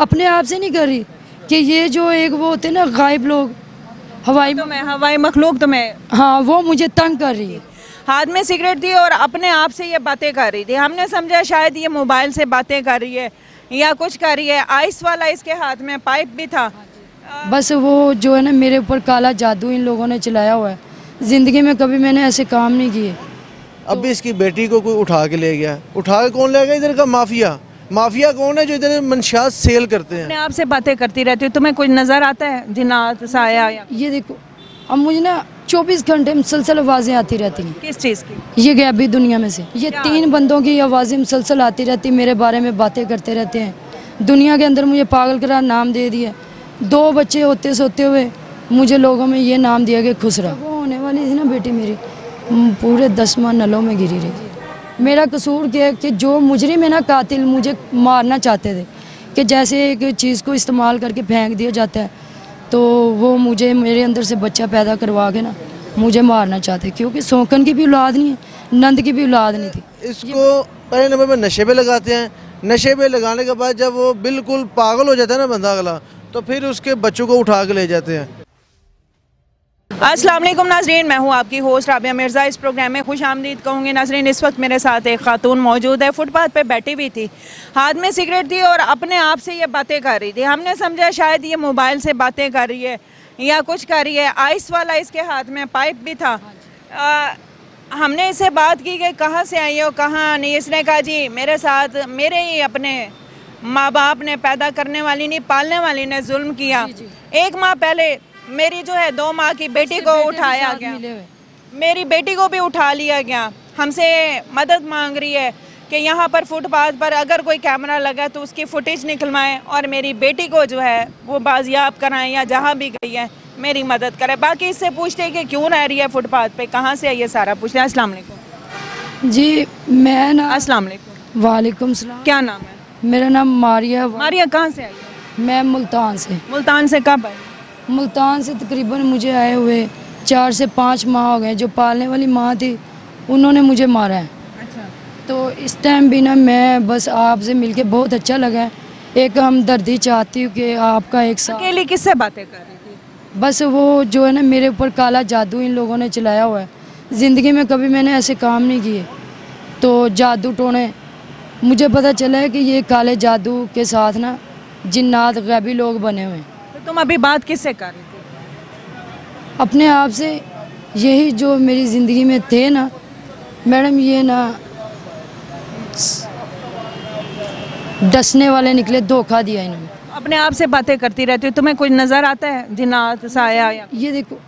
अपने आप से नहीं कर रही कि ये जो एक वो होते ना गायब लोग, हवाई मखलूक तो मैं हाँ, वो मुझे तंग कर रही है। हाथ में सिगरेट थी और अपने आप से ये बातें कर रही थी। हमने समझा शायद ये मोबाइल से बातें कर रही है या कुछ कर रही है। आइस वाला इसके हाथ में पाइप भी था। बस वो जो है ना मेरे ऊपर काला जादू इन लोगों ने चलाया हुआ है। ज़िंदगी में कभी मैंने ऐसे काम नहीं किए। अभी इसकी बेटी को कोई उठा के ले गया। उठा के कौन ले गया? इधर का माफिया। माफिया कौन है? जो इधर मंशियात सेल करते हैं। अपने आप से बातें करती रहती हूँ। तुम्हें कुछ नज़र आता है? जिन्नात, साया या ये देखो, अब मुझे ना 24 घंटे मुसलसल आवाज़ें आती रहती हैं। किस चीज़ की? ये गैबी दुनिया में से ये 3 बंदों की आवाज़ें मुसलसल आती रहती, मेरे बारे में बातें करते रहते हैं। दुनिया के अंदर मुझे पागल करार नाम दे दिया। 2 बच्चे होते सोते हुए मुझे लोगों में ये नाम दिया कि खुसरा। वो होने वाली थी ना बेटी मेरी, पूरे 10 माह नलों में गिरी रही। मेरा कसूर क्या है कि जो मुजरिम है ना, कातिल, मुझे मारना चाहते थे कि जैसे एक चीज़ को इस्तेमाल करके फेंक दिया जाता है, तो वो मुझे मेरे अंदर से बच्चा पैदा करवा के ना मुझे मारना चाहते, क्योंकि सोकन की भी औलाद नहीं है, नंद की भी औलाद नहीं थी। इसको पहले नंबर पे नशे पे लगाते हैं। नशे पे लगाने के बाद जब वो बिल्कुल पागल हो जाता है ना बंदा अगला, तो फिर उसके बच्चों को उठा के ले जाते हैं। अस्सलाम वालेकुम नाज़रीन, मैं हूँ आपकी होस्ट राबिया मिर्ज़ा। इस प्रोग्राम में खुश आमदीद कहूँगी। नाज़रीन, इस वक्त मेरे साथ एक खातून मौजूद है। फुटपाथ पे बैठी हुई थी, हाथ में सिगरेट थी और अपने आप से ये बातें कर रही थी। हमने समझा शायद ये मोबाइल से बातें कर रही है या कुछ कर रही है। आइस वाला इसके हाथ में पाइप भी था। हमने इससे बात की कि कहाँ से आई हो, कहाँ नहीं। इसने कहा जी मेरे साथ मेरे ही अपने माँ बाप ने, पैदा करने वाली नहीं पालने वाली ने जुल्म किया। 1 माह पहले मेरी जो है 2 माह की बेटी को उठाया गया, मेरी बेटी को भी उठा लिया गया। हमसे मदद मांग रही है कि यहाँ पर फुटपाथ पर अगर कोई कैमरा लगा तो उसकी फुटेज निकलवाएं और मेरी बेटी को जो है वो बाजियाब कराएं, या जहाँ भी गई है मेरी मदद करें। बाकी इससे पूछते हैं कि क्यों रह रही है फुटपाथ पे, कहाँ से है, ये सारा पूछते हैं। अस्सलाम वालेकुम जी, मैं ना अस्सलाम वालेकुम। वालेकुम सलाम। क्या नाम है? मेरा नाम मारिया। मारिया कहाँ से आई है? मैं मुल्तान से। मुल्तान से कब आई? मुल्तान से तकरीबन मुझे आए हुए 4 से 5 माह हो गए। जो पालने वाली माँ थी उन्होंने मुझे मारा है। अच्छा। तो इस टाइम भी ना मैं बस आपसे मिलके बहुत अच्छा लगा है। एक हमदर्दी चाहती हूँ कि आपका एक साथ। अकेली किससे बातें कर रही थी? बस वो जो है ना मेरे ऊपर काला जादू इन लोगों ने चलाया हुआ है। ज़िंदगी में कभी मैंने ऐसे काम नहीं किए, तो जादू टोने मुझे पता चला है कि ये काले जादू के साथ ना जिन्नात गैबी लोग बने हुए हैं। तो तुम अभी बात किससे कर रही थी? अपने आप से। यही जो मेरी ज़िंदगी में थे ना मैडम, ये ना डसने वाले निकले, धोखा दिया इन्होंने। अपने आप से बातें करती रहती हो। तुम्हें कुछ नज़र आता है? जिन्नात, साया या ये देखो,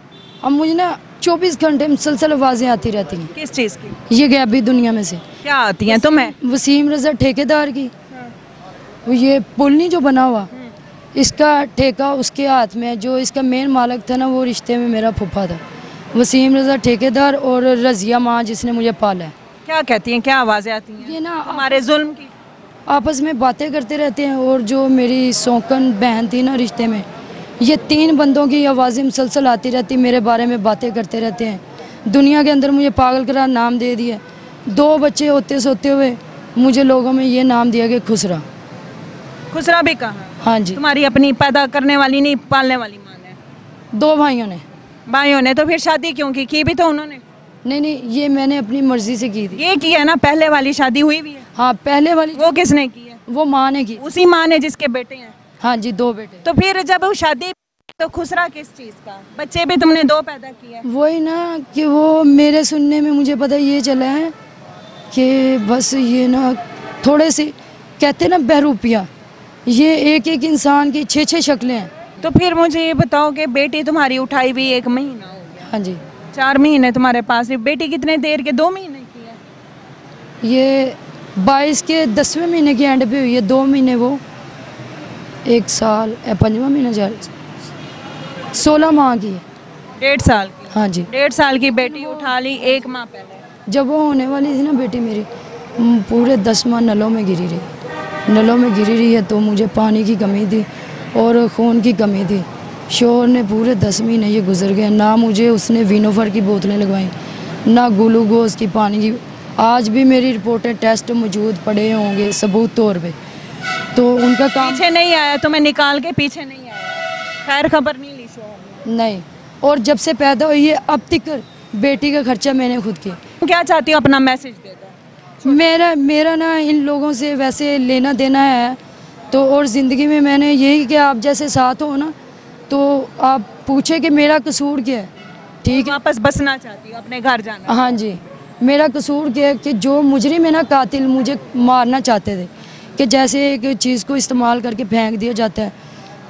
अब मुझे ना 24 घंटे मुसलसल आवाज़ें आती रहती हैं। किस चीज़ की? ये गैबी दुनिया में से क्या आती हैं तुम्हें? वसीम रज़ा ठेकेदार की। वो ये पुल नहीं जो बना हुआ, इसका ठेका उसके हाथ में है। जो इसका मेन मालिक था ना, वो रिश्ते में मेरा फूफा था, वसीम रज़ा ठेकेदार, और रज़िया माँ जिसने मुझे पाला है। क्या कहती हैं? क्या आवाज़ें आती हैं ये ना हमारे जुल्म की? आपस में बातें करते रहते हैं। और जो मेरी सौकन बहन थी ना रिश्ते में, ये 3 बंदों की आवाज़ें मुसलसल आती रहती, मेरे बारे में बातें करते रहते हैं। दुनिया के अंदर मुझे पागल करार नाम दे दिया। 2 बच्चे होते सोते हुए मुझे लोगों में ये नाम दिया कि खुसरा। खुसरा भी कहाँ? हाँ जी, तुम्हारी अपनी पैदा करने वाली नहीं पालने वाली माँ ने? 2 भाइयों ने। भाइयों ने? तो फिर शादी क्यों की भी तो उन्होंने। नहीं, ये मैंने अपनी मर्जी से की थी। ये की है ना, पहले वाली शादी हुई भी है। हाँ, पहले वाली वो किसने की है? वो माँ ने की। उसी माँ ने जिसके बेटे हैं। हाँ जी, 2 बेटे। तो फिर जब वो शादी, तो खुसरा किस चीज़ का? बच्चे भी तुमने 2 पैदा किए। वही ना कि वो मेरे सुनने में मुझे पता ये चला है कि बस ये ना थोड़े से कहते ना बहरूपिया, ये एक इंसान की 6-6 शक्लें हैं। तो फिर मुझे ये बताओ कि बेटी तुम्हारी उठाई हुई 1 महीना हो गया। हाँ जी, 4 महीने तुम्हारे पास है। बेटी कितने देर के? 2 महीने की है। ये 22 के 10वें महीने की एंड पे हुई है। 2 महीने वो 1 साल 5वां महीना जा 16 माह की है। 1.5 साल की? हाँ जी। 1.5 साल की बेटी उठा ली 1 माह पहले। जब वो होने वाली थी ना बेटी मेरी, पूरे 10 माह नलों में गिरी रही। नलों में गिरी रही है तो मुझे पानी की कमी थी और खून की कमी थी। शोर ने पूरे 10 महीने ये गुजर गए, ना मुझे उसने विनोफर की बोतलें लगवाई, ना ग्लूकोज की, पानी की। आज भी मेरी रिपोर्टें टेस्ट मौजूद पड़े होंगे सबूत तौर पे तो उनका काम पीछे नहीं आया, तुम्हें निकाल के पीछे नहीं आया, खैर खबर नहीं ली शोहर ने? नहीं। और जब से पैदा हुई है अब तक बेटी का खर्चा मैंने खुद किया। क्या चाहती हो, अपना मैसेज दे दो। मेरा ना इन लोगों से वैसे लेना देना है, तो और ज़िंदगी में मैंने यही कि आप जैसे साथ हो ना, तो आप पूछे कि मेरा कसूर क्या है। ठीक है, वापस बसना चाहती हो, अपने घर जाना? हाँ जी, मेरा कसूर क्या है कि जो मुजरिम है ना, कातिल, मुझे मारना चाहते थे कि जैसे एक चीज़ को इस्तेमाल करके फेंक दिया जाता है,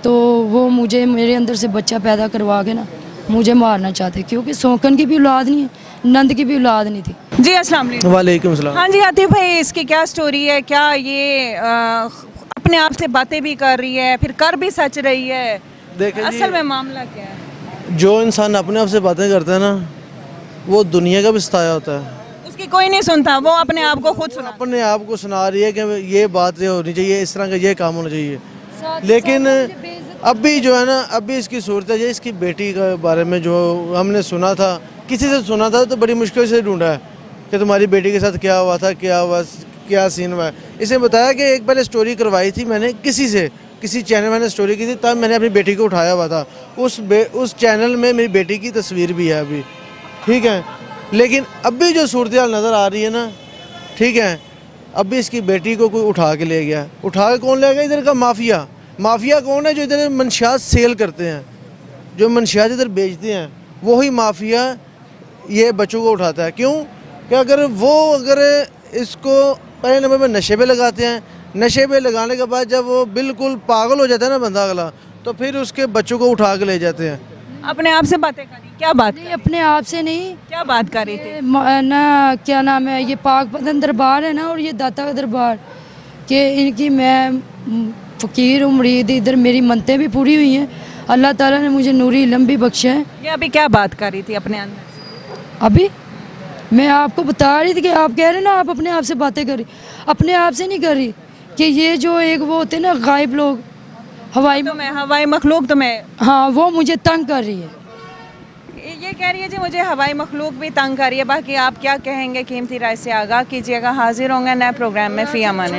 तो वो मुझे मेरे अंदर से बच्चा पैदा करवा के ना मुझे मारना चाहते, क्योंकि सौकन की भी औलाद नहीं है, नंद की भी औलाद नहीं थी। जी अस्सलाम वालेकुम। वालेकुम सलाम। हाँ जी आतिफ भाई, इसकी क्या स्टोरी है? क्या ये अपने आप से बातें भी कर रही है, फिर कर भी सच रही है? देखें असल में मामला क्या है? जो इंसान अपने आप से बातें करता है ना, वो दुनिया का भी सताया होता है। उसकी कोई नहीं सुनता, वो अपने आप को खुद सुना। अपने आप को सुना रही है कि ये बातें होनी चाहिए, इस तरह का ये काम होना चाहिए। लेकिन अभी जो है ना, अभी इसकी सूरत है, इसकी बेटी के बारे में जो हमने सुना था, किसी से सुना था तो बड़ी मुश्किल से ढूंढा है कि तुम्हारी बेटी के साथ क्या हुआ था, क्या सीन हुआ है। इसे बताया कि एक पहले स्टोरी करवाई थी मैंने किसी चैनल में मैंने स्टोरी की थी, तब मैंने अपनी बेटी को उठाया हुआ था। उस चैनल में मेरी बेटी की तस्वीर भी है अभी, ठीक है। लेकिन अभी जो सूरत हाल नज़र आ रही है ना, ठीक है, अभी इसकी बेटी को कोई उठा के ले गया। उठा के कौन ले गया? इधर का माफिया कौन है? जो इधर मंशियात सेल करते हैं, जो मंशियात इधर बेचते हैं, वही माफिया ये बच्चों को उठाता है। क्यों? कि अगर इसको पहले नंबर पर नशे पे लगाते हैं, नशे पे लगाने के बाद जब वो बिल्कुल पागल हो जाता है ना बंदा अगला, तो फिर उसके बच्चों को उठा के ले जाते हैं। अपने आप से बातें करी? क्या बात? नहीं, अपने आप से नहीं। क्या बात कर रही थी? ना क्या नाम है, ये पाक पतन दरबार है ना, और ये दाता का दरबार, कि इनकी मैं फ़कीर हूँ, मुरीद, इधर मेरी मनतें भी पूरी हुई हैं, अल्लाह ताला ने मुझे नूरी इल्म भी बख्शा है। ये अभी क्या बात कर रही थी अपने अंदर? अभी मैं आपको बता रही थी कि आप कह रहे हैं ना आप अपने आप से बातें कर रही, अपने आप से नहीं कर रही। कि ये जो एक वो होते हैं ना गायब लोग, हवाई मखलूक तुम्हें, हाँ, वो मुझे तंग कर रही है। ये कह रही है जी मुझे हवाई मखलूक भी तंग कर रही है। बाकी आप क्या कहेंगे कीमती राय से आगाह कीजिएगा। हाजिर होंगे नए प्रोग्राम में। फ़ी अमान।